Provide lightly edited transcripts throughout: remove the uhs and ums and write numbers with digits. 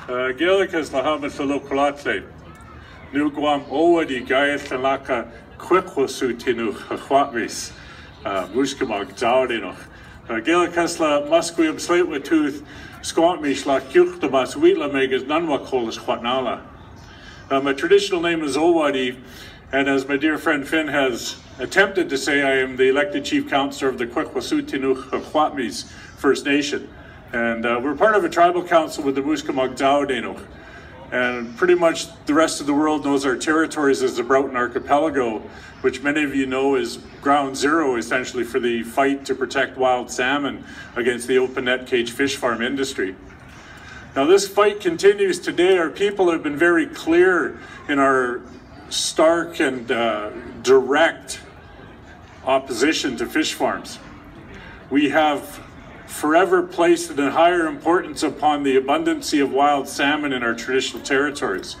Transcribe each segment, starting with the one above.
Gelikas lahamet falokolatle. Nu guam owadi gayet laka kwekwasu tinu chwatvis. Muskemag zaudinoch. Gelikas la musquium slatewa tooth squatmish la kyuktamas wheatla megas nanwakolas chwatnala. My traditional name is Owadi, and as my dear friend Finn has attempted to say, I am the elected chief counselor of the Kwekwasu-Tinuch Chwatmis First Nation. And we're part of a tribal council with the Muskemag Zaudenoch. And pretty much the rest of the world knows our territories as the Broughton Archipelago, which many of you know is ground zero essentially for the fight to protect wild salmon against the open net cage fish farm industry. Now this fight continues today. Our people have been very clear in our stark and direct opposition to fish farms. We have forever placed a higher importance upon the abundancy of wild salmon in our traditional territories.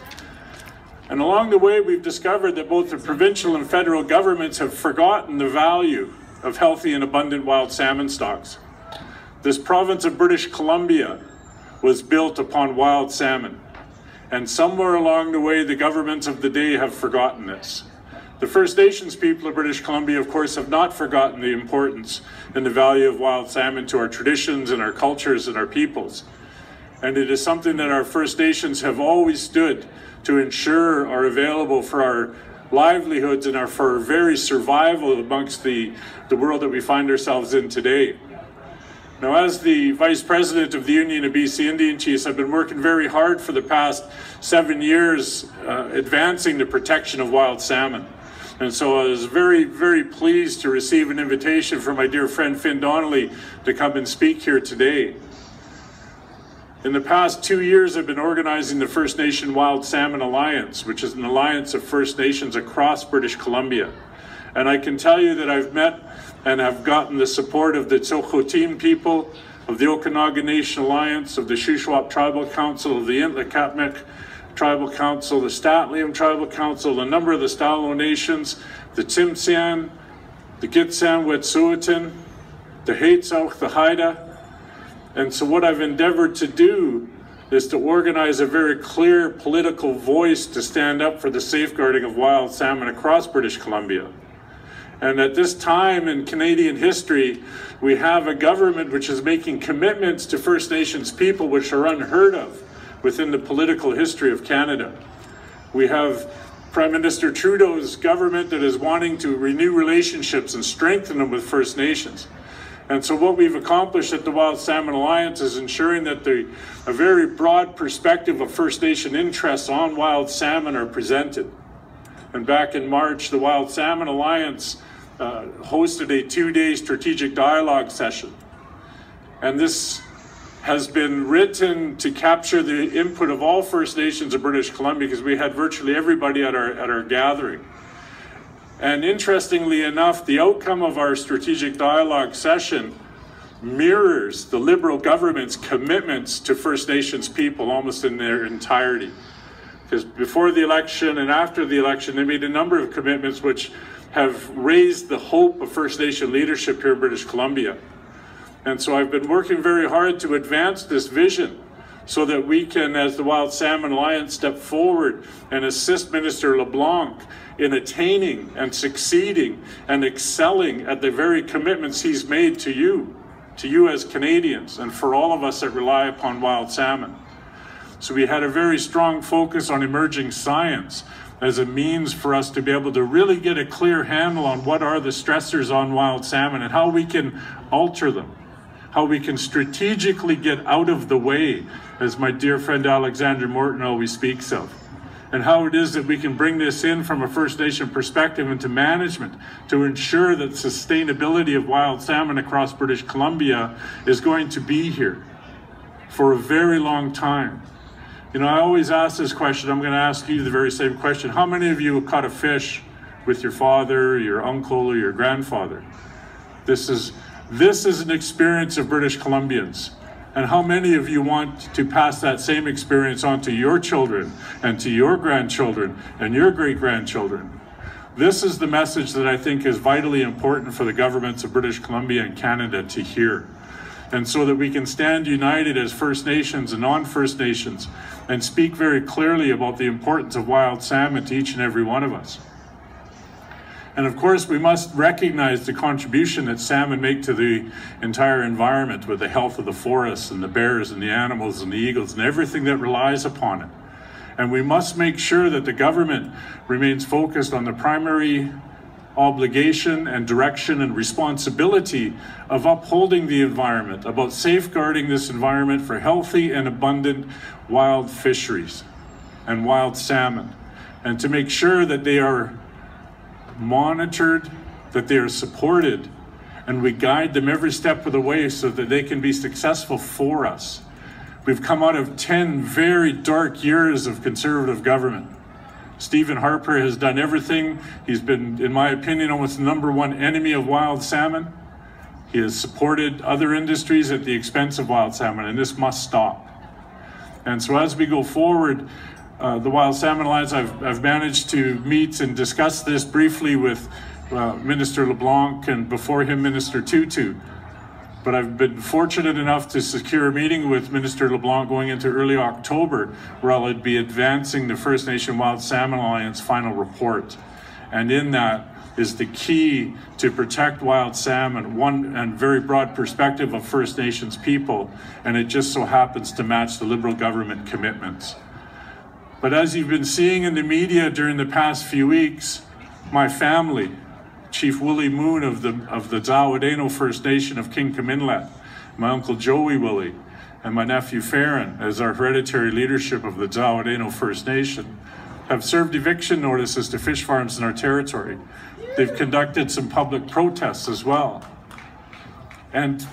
And along the way, we've discovered that both the provincial and federal governments have forgotten the value of healthy and abundant wild salmon stocks. This province of British Columbia was built upon wild salmon. And somewhere along the way, the governments of the day have forgotten this. The First Nations people of British Columbia, of course, have not forgotten the importance and the value of wild salmon to our traditions and our cultures and our peoples. And it is something that our First Nations have always stood to ensure are available for our livelihoods and for our very survival amongst the world that we find ourselves in today. Now, as the Vice President of the Union of BC Indian Chiefs, I've been working very hard for the past 7 years advancing the protection of wild salmon. And so I was very, very pleased to receive an invitation from my dear friend Finn Donnelly to come and speak here today. In the past 2 years, I've been organizing the First Nation Wild Salmon Alliance, which is an alliance of First Nations across British Columbia. And I can tell you that I've met and have gotten the support of the Tsochotim people, of the Okanagan Nation Alliance, of the Shuswap Tribal Council, of the Intlakatmik Tribal Council, the Statliam Tribal Council, a number of the Stalo Nations, the Tsimshian, the Gitsan Wet'suwet'en, the Hatsauch, the Haida. And so what I've endeavored to do is to organize a very clear political voice to stand up for the safeguarding of wild salmon across British Columbia. And at this time in Canadian history, we have a government which is making commitments to First Nations people which are unheard of within the political history of Canada. We have Prime Minister Trudeau's government that is wanting to renew relationships and strengthen them with First Nations. And so what we've accomplished at the Wild Salmon Alliance is ensuring that a very broad perspective of First Nation interests on wild salmon are presented. And back in March, the Wild Salmon Alliance hosted a 2-day strategic dialogue session. And this has been written to capture the input of all First Nations of British Columbia, because we had virtually everybody at our gathering. And interestingly enough, the outcome of our strategic dialogue session mirrors the Liberal government's commitments to First Nations people almost in their entirety. Because before the election and after the election, they made a number of commitments which have raised the hope of First Nation leadership here in British Columbia. And so I've been working very hard to advance this vision so that we can, as the Wild Salmon Alliance, step forward and assist Minister LeBlanc in attaining and succeeding and excelling at the very commitments he's made to you as Canadians, and for all of us that rely upon wild salmon. So we had a very strong focus on emerging science as a means for us to be able to really get a clear handle on what are the stressors on wild salmon and how we can alter them, how we can strategically get out of the way, as my dear friend Alexander Morton always speaks of, and how it is that we can bring this in from a First Nation perspective into management to ensure that sustainability of wild salmon across British Columbia is going to be here for a very long time. You know, I always ask this question. I'm going to ask you the very same question. How many of you caught a fish with your father, your uncle, or your grandfather? This is an experience of British Columbians. And how many of you want to pass that same experience on to your children and to your grandchildren and your great-grandchildren? This is the message that I think is vitally important for the governments of British Columbia and Canada to hear. And so that we can stand united as First Nations and non-First Nations and speak very clearly about the importance of wild salmon to each and every one of us. And of course, we must recognize the contribution that salmon make to the entire environment with the health of the forests and the bears and the animals and the eagles and everything that relies upon it. And we must make sure that the government remains focused on the primary obligation and direction and responsibility of upholding the environment, about safeguarding this environment for healthy and abundant wild fisheries and wild salmon, and to make sure that they are monitored, that they are supported, and we guide them every step of the way so that they can be successful for us. We've come out of 10 very dark years of Conservative government. Stephen Harper has done everything. He's been, in my opinion, almost the #1 enemy of wild salmon. He has supported other industries at the expense of wild salmon, and this must stop. And so as we go forward, the Wild Salmon Alliance, I've managed to meet and discuss this briefly with Minister LeBlanc and before him Minister Tutu. But I've been fortunate enough to secure a meeting with Minister LeBlanc going into early October, where I'll be advancing the First Nation Wild Salmon Alliance final report. And in that is the key to protect wild salmon, one and very broad perspective of First Nations people, and it just so happens to match the Liberal government commitments. But as you've been seeing in the media during the past few weeks, my family, Chief Willie Moon of the Zawadeno First Nation of Kingcome Inlet, my Uncle Joey Willie, and my nephew Farron, as our hereditary leadership of the Zawadeno First Nation, have served eviction notices to fish farms in our territory. They've conducted some public protests as well. And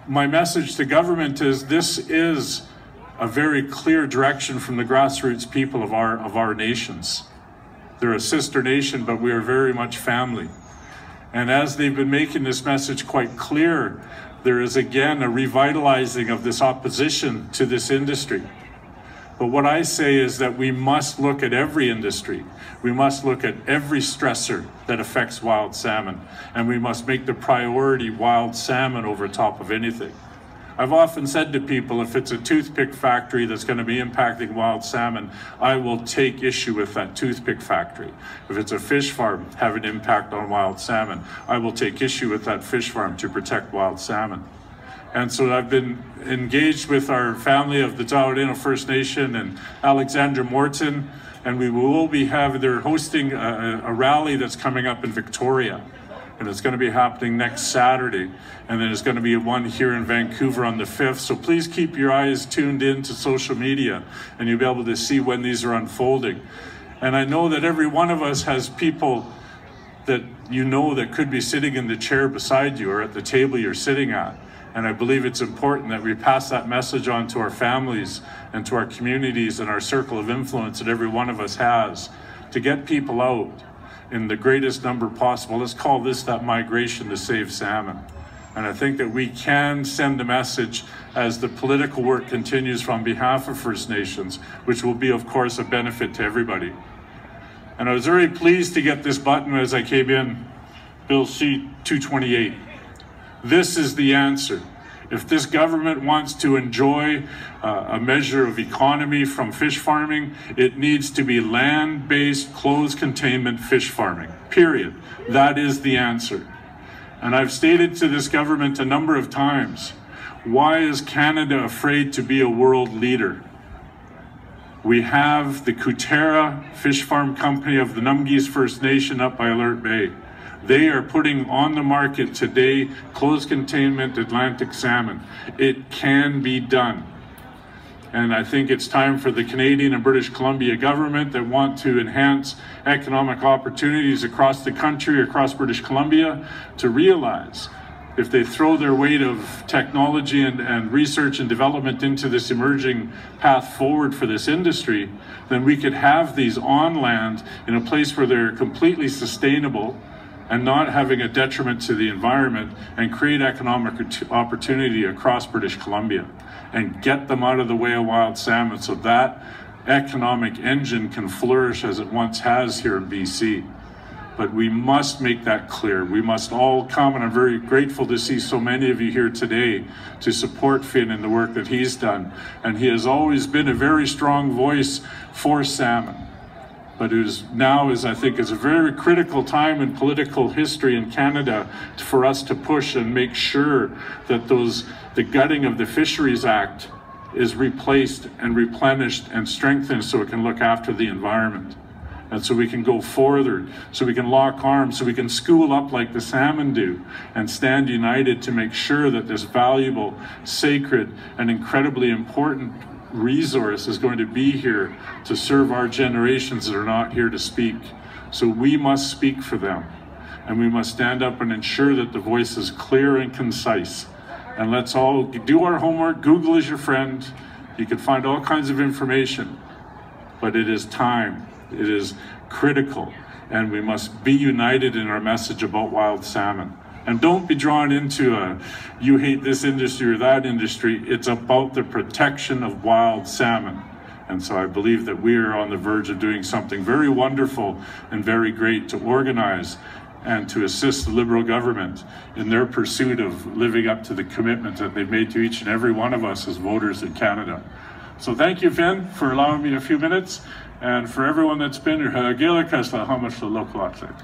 my message to government is this is a very clear direction from the grassroots people of our nations. They're a sister nation, but we are very much family. And as they've been making this message quite clear, there is again a revitalizing of this opposition to this industry. But what I say is that we must look at every industry. We must look at every stressor that affects wild salmon, and we must make the priority wild salmon over top of anything. I've often said to people, if it's a toothpick factory that's going to be impacting wild salmon, I will take issue with that toothpick factory. If it's a fish farm having an impact on wild salmon, I will take issue with that fish farm to protect wild salmon. And so I've been engaged with our family of the Zawadeno First Nation and Alexandra Morton, and they're hosting a rally that's coming up in Victoria. And it's going to be happening next Saturday. And then there's going to be one here in Vancouver on the 5th. So please keep your eyes tuned in to social media and you'll be able to see when these are unfolding. And I know that every one of us has people that you know that could be sitting in the chair beside you or at the table you're sitting at. And I believe it's important that we pass that message on to our families and to our communities and our circle of influence that every one of us has to get people out in the greatest number possible. Let's call this that migration to save salmon. And I think that we can send a message as the political work continues on behalf of First Nations, which will be, of course, a benefit to everybody. And I was very pleased to get this button as I came in, Bill C-228. This is the answer. If this government wants to enjoy a measure of economy from fish farming, it needs to be land-based, closed containment fish farming, period. That is the answer. And I've stated to this government a number of times, why is Canada afraid to be a world leader? We have the Kutera Fish Farm Company of the Numgis First Nation up by Alert Bay. They are putting on the market today closed containment Atlantic salmon. It can be done. And I think it's time for the Canadian and British Columbia government that want to enhance economic opportunities across the country, across British Columbia, to realize if they throw their weight of technology and research and development into this emerging path forward for this industry, then we could have these on land in a place where they're completely sustainable and not having a detriment to the environment, and create economic opportunity across British Columbia and get them out of the way of wild salmon so that economic engine can flourish as it once has here in BC. But we must make that clear. We must all come, and I'm very grateful to see so many of you here today to support Finn in the work that he's done. And he has always been a very strong voice for salmon. But I think it's a very critical time in political history in Canada for us to push and make sure that the gutting of the Fisheries Act is replaced and replenished and strengthened so it can look after the environment. And so we can go forward, so we can lock arms, so we can school up like the salmon do and stand united to make sure that this valuable, sacred, and incredibly important resource is going to be here to serve our generations that are not here to speak. So we must speak for them, and we must stand up and ensure that the voice is clear and concise. And let's all do our homework. Google is your friend. You can find all kinds of information, but it is time. It is critical, and we must be united in our message about wild salmon. And don't be drawn into you hate this industry or that industry. It's about the protection of wild salmon. And so I believe that we are on the verge of doing something very wonderful and very great to organize and to assist the Liberal government in their pursuit of living up to the commitment that they've made to each and every one of us as voters in Canada. So thank you, Finn, for allowing me a few minutes. And for everyone that's been here, Gaelic has how much the local outside.